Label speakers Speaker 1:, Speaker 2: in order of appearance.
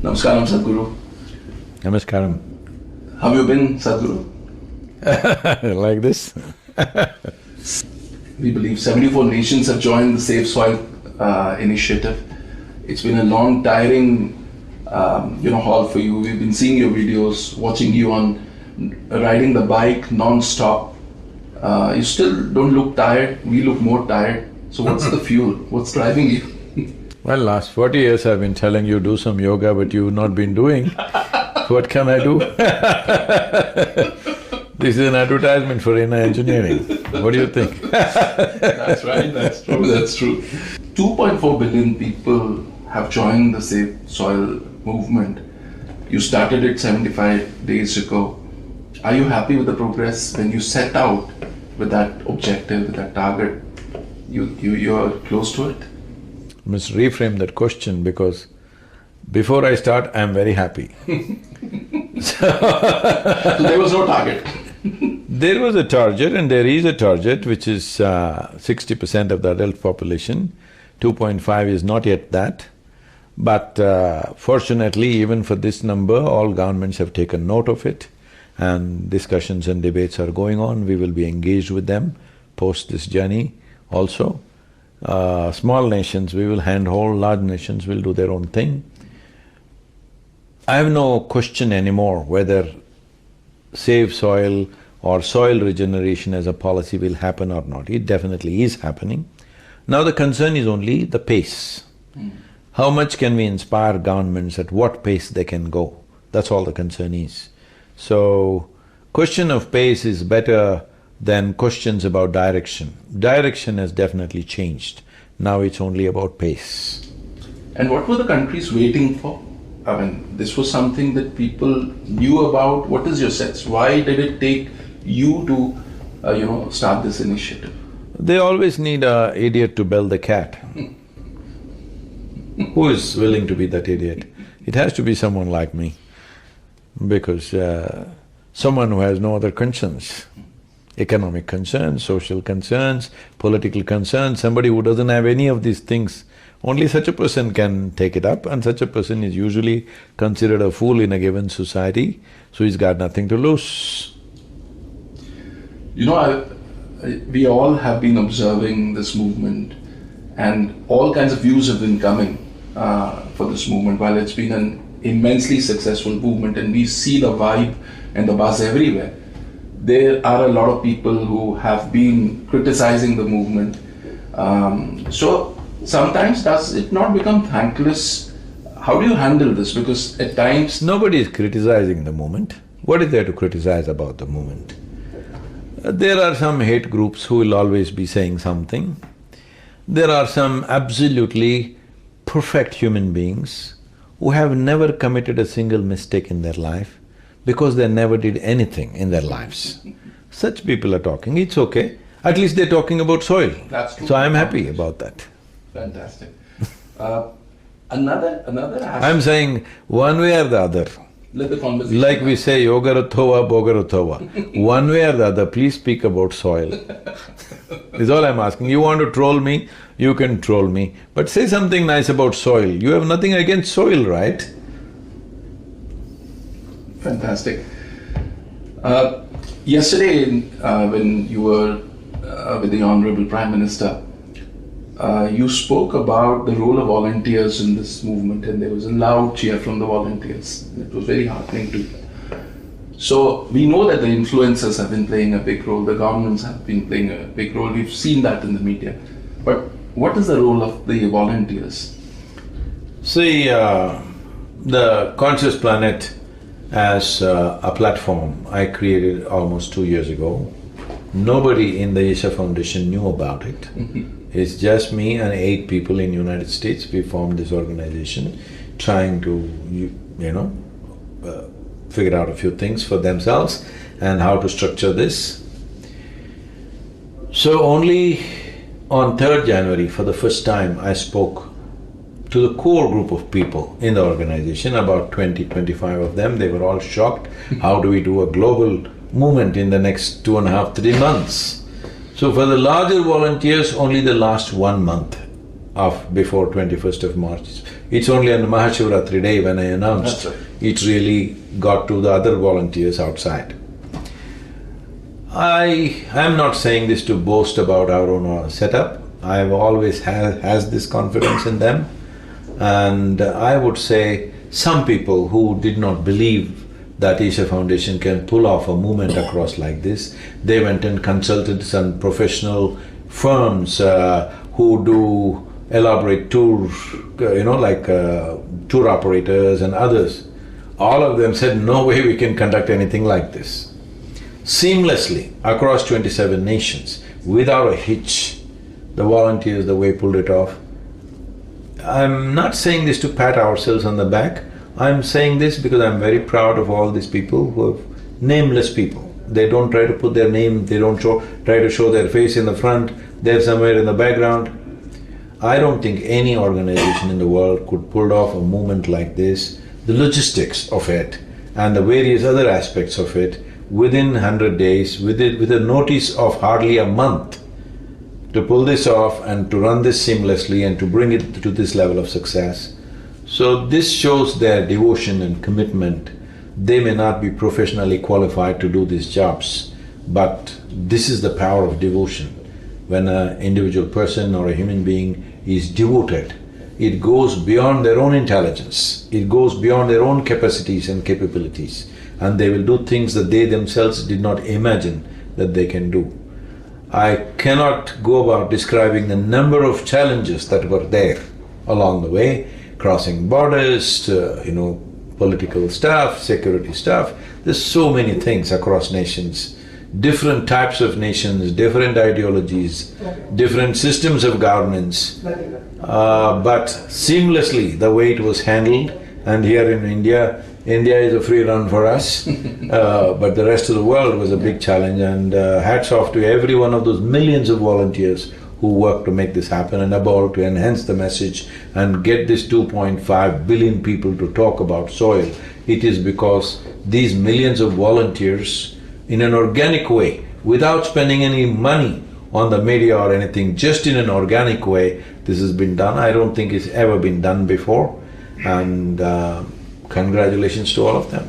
Speaker 1: Namaskaram, Sadhguru.
Speaker 2: Namaskaram.
Speaker 1: How have you been, Sadhguru?
Speaker 2: Like this?
Speaker 1: We believe 74 nations have joined the Safe Soil initiative. It's been a long, tiring, haul for you. We've been seeing your videos, watching you on riding the bike non-stop. You still don't look tired. We look more tired. So what's the fuel? What's driving you?
Speaker 2: Well, last 40 years I've been telling you do some yoga, but you've not been doing. What can I do? This is an advertisement for inner engineering. What do you think?
Speaker 1: That's right, that's true. 2.4 billion people have joined the Safe Soil movement. You started it 75 days ago. Are you happy with the progress? When you set out with that objective, with that target, you're close to it?
Speaker 2: I must reframe that question because before I start, I'm very happy.
Speaker 1: So there was no target?
Speaker 2: There was a target and there is a target which is 60% of the adult population. 2.5 is not yet that. But fortunately, even for this number, all governments have taken note of it and discussions and debates are going on. We will be engaged with them post this journey also. Small nations, we will handhold, large nations will do their own thing. I have no question anymore whether Save Soil or soil regeneration as a policy will happen or not. It definitely is happening. Now the concern is only the pace. How much can we inspire governments, at what pace they can go? That's all the concern is. So, question of pace is better than questions about direction. Direction has definitely changed. Now it's only about pace.
Speaker 1: And what were the countries waiting for? I mean, this was something that people knew about. What is your sense? Why did it take you to, start this initiative?
Speaker 2: They always need an idiot to bell the cat. Who is willing to be that idiot? It has to be someone like me, because someone who has no other concerns. Economic concerns, social concerns, political concerns, somebody who doesn't have any of these things, only such a person can take it up, and such a person is usually considered a fool in a given society, so he's got nothing to lose.
Speaker 1: We all have been observing this movement and all kinds of views have been coming for this movement. While it's been an immensely successful movement and we see the vibe and the buzz everywhere, there are a lot of people who have been criticizing the movement. So sometimes does it not become thankless? How do you handle this? Because at times…
Speaker 2: Nobody is criticizing the movement. What is there to criticize about the movement? There are some hate groups who will always be saying something. There are some absolutely perfect human beings who have never committed a single mistake in their life because they never did anything in their lives. Such people are talking, it's okay. At least they're talking about soil.
Speaker 1: That's true.
Speaker 2: So I'm happy about that.
Speaker 1: Fantastic. Another aspect…
Speaker 2: I'm saying one way or the other.
Speaker 1: Let the conversation…
Speaker 2: Like we say, yogaruthova, bogaruthova. One way or the other, please speak about soil. Is all I'm asking. You want to troll me, you can troll me, but say something nice about soil. You have nothing against soil, right?
Speaker 1: Fantastic. Yesterday, when you were with the Honorable Prime Minister, you spoke about the role of volunteers in this movement, and there was a loud cheer from the volunteers. It was very heartening to hear. So we know that the influencers have been playing a big role, the governments have been playing a big role, we've seen that in the media. But what is the role of the volunteers?
Speaker 2: See, the Conscious Planet as a platform I created almost 2 years ago. Nobody in the Isha Foundation knew about it. It's just me and 8 people in United States. We formed this organization trying to, figure out a few things for themselves and how to structure this. So only on 3rd January, for the first time, I spoke to the core group of people in the organization, about 20-25 of them. They were all shocked. How do we do a global movement in the next 2.5-3 months? So for the larger volunteers, only the last 1 month of before 21st of March It's only on the Mahashivratri day when I announced, it really got to the other volunteers outside. I am not saying this to boast about our own setup. I've always has this confidence in them. And I would say some people who did not believe that Isha Foundation can pull off a movement across like this, they went and consulted some professional firms who do elaborate tours, like tour operators and others. All of them said, no way we can conduct anything like this. Seamlessly, across 27 nations, without a hitch, the volunteers, the way pulled it off. I'm not saying this to pat ourselves on the back, I'm saying this because I'm very proud of all these people who are nameless people. They don't try to put their name, they don't try to show their face in the front, they're somewhere in the background. I don't think any organization in the world could pull off a movement like this, the logistics of it and the various other aspects of it within 100 days, with a notice of hardly a month, to pull this off and to run this seamlessly and to bring it to this level of success. So this shows their devotion and commitment. They may not be professionally qualified to do these jobs, but this is the power of devotion. When an individual person or a human being is devoted, it goes beyond their own intelligence, it goes beyond their own capacities and capabilities, and they will do things that they themselves did not imagine that they can do. I cannot go about describing the number of challenges that were there along the way, crossing borders, political stuff, security stuff. There's so many things across nations, different types of nations, different ideologies, different systems of governance. But seamlessly, the way it was handled, and here in India is a free run for us, but the rest of the world was a big challenge, and hats off to every one of those millions of volunteers who worked to make this happen, and above all to enhance the message and get this 2.5 billion people to talk about soil. It is because these millions of volunteers, in an organic way, without spending any money on the media or anything, just in an organic way, this has been done. I don't think it's ever been done before, and congratulations to all of them.